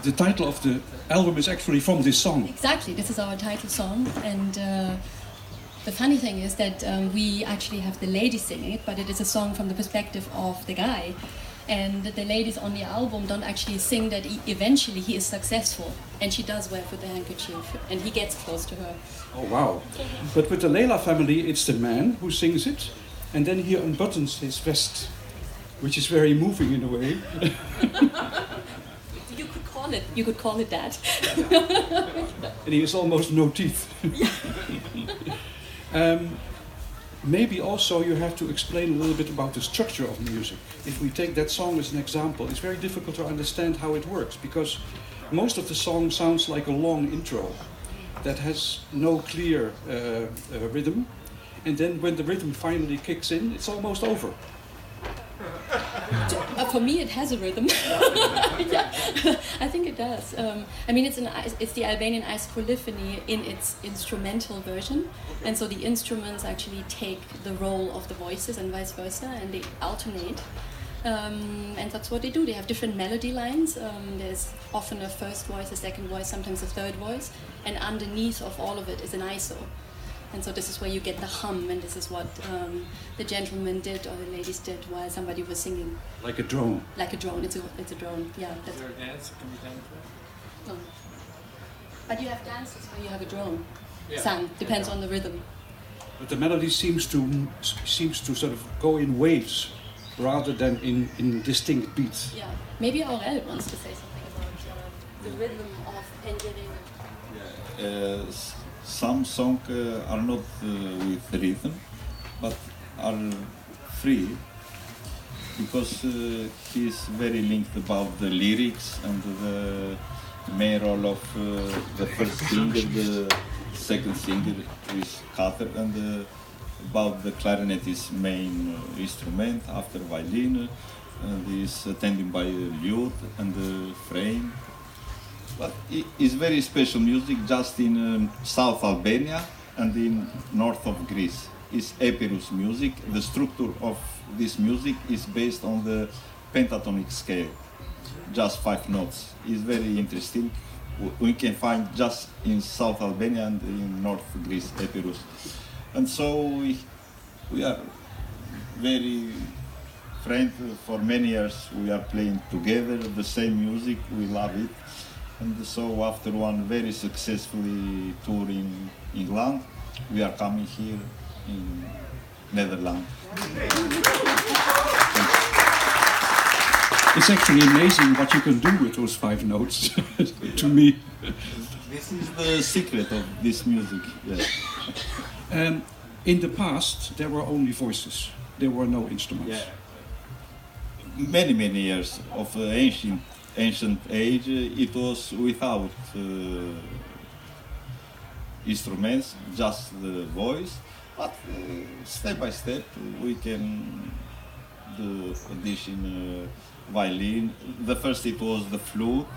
The title of the album is actually from this song. Exactly, this is our title song, and the funny thing is that we actually have the lady singing it, but it is a song from the perspective of the guy. And the ladies on the album don't actually sing that eventually he is successful, and she does work with the handkerchief, and he gets close to her. Oh wow! But with the Leila family, it's the man who sings it, and then he unbuttons his vest, which is very moving in a way. You could call it that. And he has almost no teeth. Maybe also you have to explain a little bit about the structure of music. If we take that song as an example, it's very difficult to understand how it works, because most of the song sounds like a long intro that has no clear rhythm, and then when the rhythm finally kicks in, it's almost over. For me, it has a rhythm. Yeah, I think it does. I mean, it's the Albanian ice polyphony in its instrumental version, and so the instruments actually take the role of the voices and vice versa, and they alternate. And that's what they do. They have different melody lines. There's often a first voice, a second voice, sometimes a third voice, and underneath of all of it is an iso. And so this is where you get the hum, and this is what the gentleman did or the ladies did while somebody was singing. Like a drone. Like a drone. It's a drone. Yeah. Is there a dance that can be done to it? No. But you have dances where you have a drone. Yeah. Sung. Depends on the rhythm. But the melody seems to sort of go in waves rather than in distinct beats. Yeah. Maybe Aurel wants to say something about the rhythm of Penguin. Some songs are not with rhythm, but are free, because he's very linked about the lyrics and the main role of the first singer, the second singer is cutter, and about the clarinet is main instrument after violin, and is attended by a lute and the frame. But it's very special music just in South Albania and in north of Greece. It's Epirus music. The structure of this music is based on the pentatonic scale, just 5 notes. It's very interesting. We can find just in South Albania and in North Greece, Epirus. And so we are very friends. For many years we are playing together the same music. We love it. And so after one very successfully tour in England, we are coming here in Netherlands. It's actually amazing what you can do with those 5 notes, to me. This is the secret of this music. Yeah. In the past, there were only voices. There were no instruments. Yeah. Many years of ancient age, it was without instruments, just the voice. But step by step, we can do addition violin. The first it was the flute,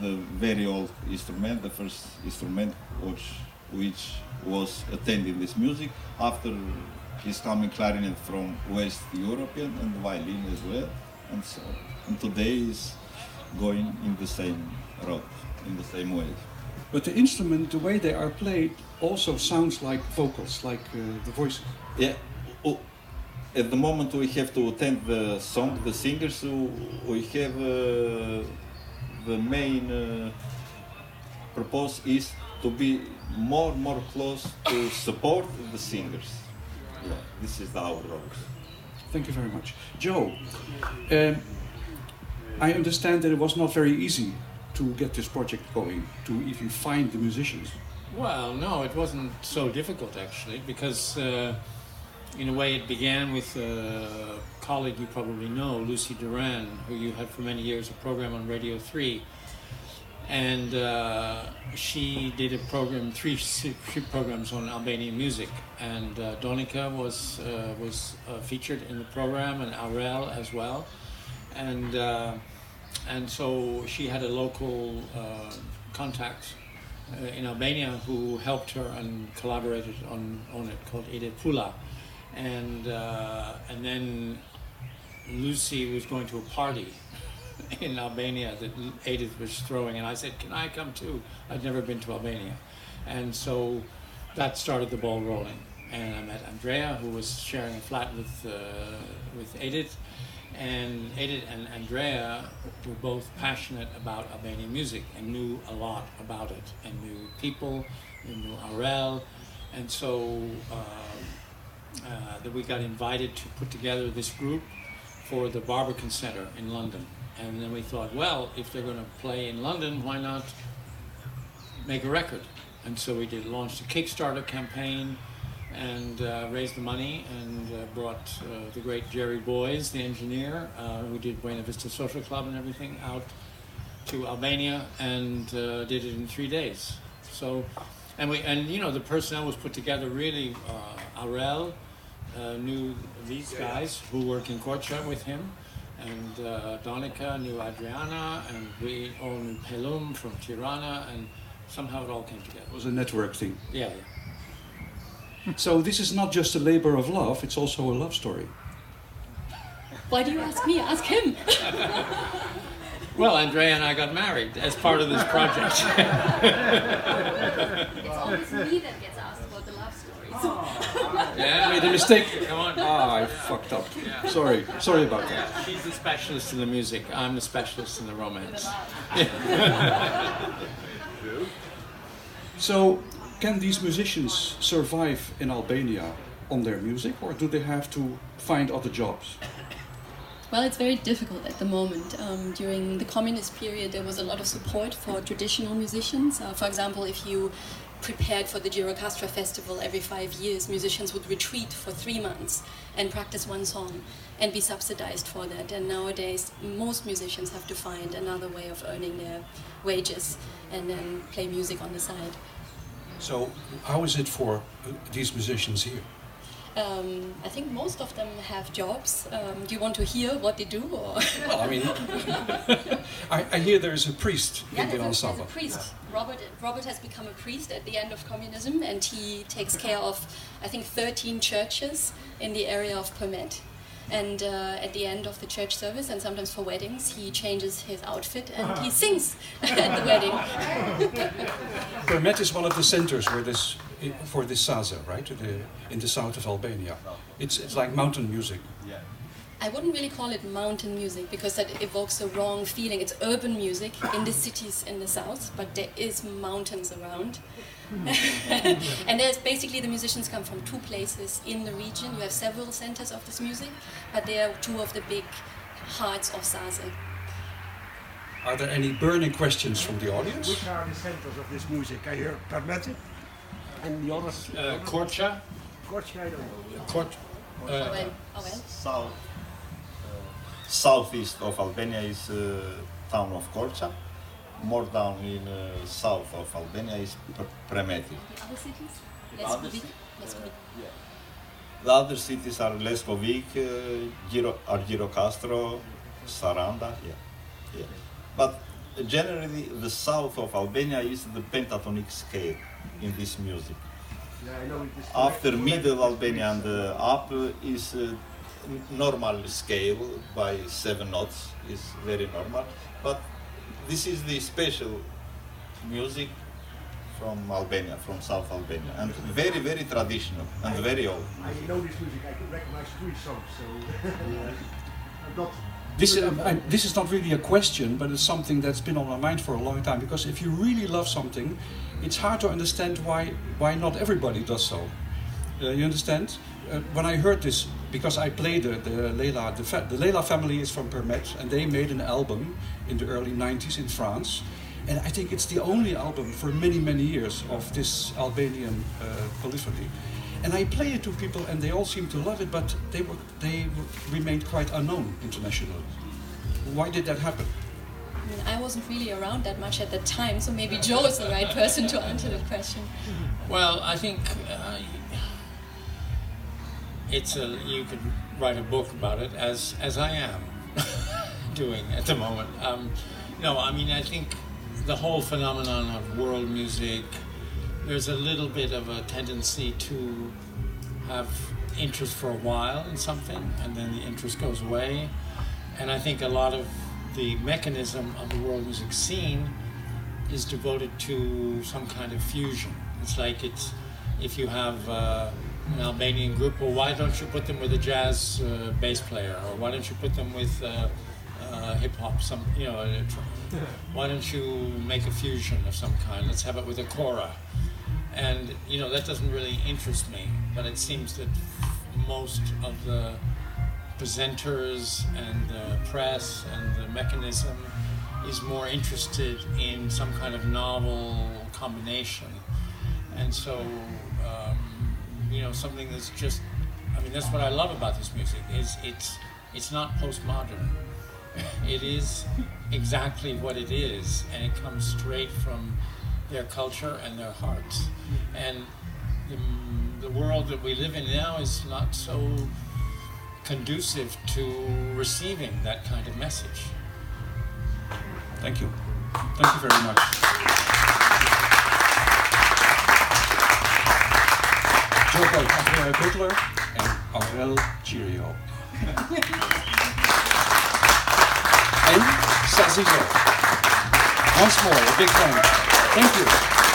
the very old instrument, the first instrument which was attending this music. After is coming clarinet from West European and violin as well, and today is going in the same route, in the same way. But the instrument, the way they are played, also sounds like vocals, like the voices. Yeah. At the moment we have to attend the song, the singers, we have the main purpose is to be more close to support the singers. Yeah, this is our role. Thank you very much. Joe, I understand that it was not very easy to get this project going, to even find the musicians. Well, no, it wasn't so difficult actually, because in a way it began with a colleague you probably know, Lucy Duran, who you had for many years a program on Radio 3. And she did a program, three programs on Albanian music, and Donika was featured in the program, and Aurel as well, and so she had a local contact in Albania who helped her and collaborated on it, called Ede Pula, and then Lucy was going to a party in Albania that Edith was throwing, and I said, "Can I come too?" I'd never been to Albania, and so that started the ball rolling. And I met Andrea, who was sharing a flat with Edith, and Edith and Andrea were both passionate about Albanian music and knew a lot about it, and knew people, and knew Aurel, and so that we got invited to put together this group for the Barbican Centre in London. And then we thought, well, if they're going to play in London, why not make a record? And so we launched a Kickstarter campaign and raised the money, and brought the great Jerry Boys, the engineer, who did Buena Vista Social Club and everything, out to Albania, and did it in 3 days. So, and you know, the personnel was put together really. Aurel knew these guys who work in Qirjo with him, and Donica knew Adriana, and we all knew Pelum from Tirana, and somehow it all came together. It was a network thing. Yeah. So this is not just a labor of love, it's also a love story. Why do you ask me? Ask him. Well, Andrea and I got married as part of this project. It's always me that gets asked about the love stories. Yeah, I made a mistake. Come on. I fucked up. Yeah. Sorry about that. Yeah, she's the specialist in the music. I'm the specialist in the romance. So, can these musicians survive in Albania on their music, or do they have to find other jobs? Well, it's very difficult at the moment. During the communist period, there was a lot of support for traditional musicians. For example, if you prepared for the Girocastra festival every 5 years, musicians would retreat for 3 months and practice one song and be subsidized for that. And nowadays, most musicians have to find another way of earning their wages and then play music on the side. So, how is it for these musicians here? I think most of them have jobs. Do you want to hear what they do? Or? Well, I mean, I hear there is a priest in the there's ensemble. a priest. Robert has become a priest at the end of communism, and he takes care of, I think, 13 churches in the area of Permet. And at the end of the church service, and sometimes for weddings, he changes his outfit and he sings at the wedding. Permet is one of the centers where for this Saza, right? In the south of Albania. It's like mountain music. I wouldn't really call it mountain music because that evokes the wrong feeling. It's urban music in the cities in the south, but there is mountains around. And there's basically the musicians come from 2 places in the region. You have several centers of this music, but they are 2 of the big hearts of Saza. Are there any burning questions from the audience? Which are the centers of this music? I hear Permet and the others. Qirjo? Qirjo, I don't know. Aurel. Southeast of Albania is town of Qirjo. More down in south of Albania is Premeti. The other cities? Leskovic. The other cities are Leskovic, Girocastro, Saranda. Yeah. But generally, the south of Albania is the pentatonic scale in this music. Yeah, I know it is. After middle Albania and up is normal scale by 7 notes, is very normal. But this is the special music from Albania, from South Albania, and very, very traditional and very old. I know this music, I can recognize 3 songs, so I'm not... This is not really a question, but it's something that's been on my mind for a long time, because if you really love something, it's hard to understand why not everybody does so. You understand? When I heard this, because I played the Leila family is from Permet, and they made an album in the early 90s in France, and I think it's the only album for many, many years of this Albanian polyphony. And I play it to people, and they all seem to love it, but they remained quite unknown internationally. Why did that happen? I wasn't really around that much at the time, so maybe Joe is the right person to answer that question. Well, I think you could write a book about it, as I am doing at the moment. No, I mean, I think the whole phenomenon of world music, there's a little bit of a tendency to have interest for a while in something, and then the interest goes away. And I think a lot of the mechanism of the world music scene is devoted to some kind of fusion. It's like if you have an Albanian group, well, why don't you put them with a jazz bass player, or why don't you put them with hip hop? Why don't you make a fusion of some kind? Let's have it with a kora. And that doesn't really interest me, but it seems that most of the presenters and the press and the mechanism is more interested in some kind of novel combination. And so, something that's just, that's what I love about this music, is it's not postmodern. It is exactly what it is, and it comes straight from their culture and their hearts. And the world that we live in now is not so conducive to receiving that kind of message. Thank you. Thank you very much. Andrea Goetler and Aurel Qirjo. And Saz'iso. Once more, a big thank you. Thank you.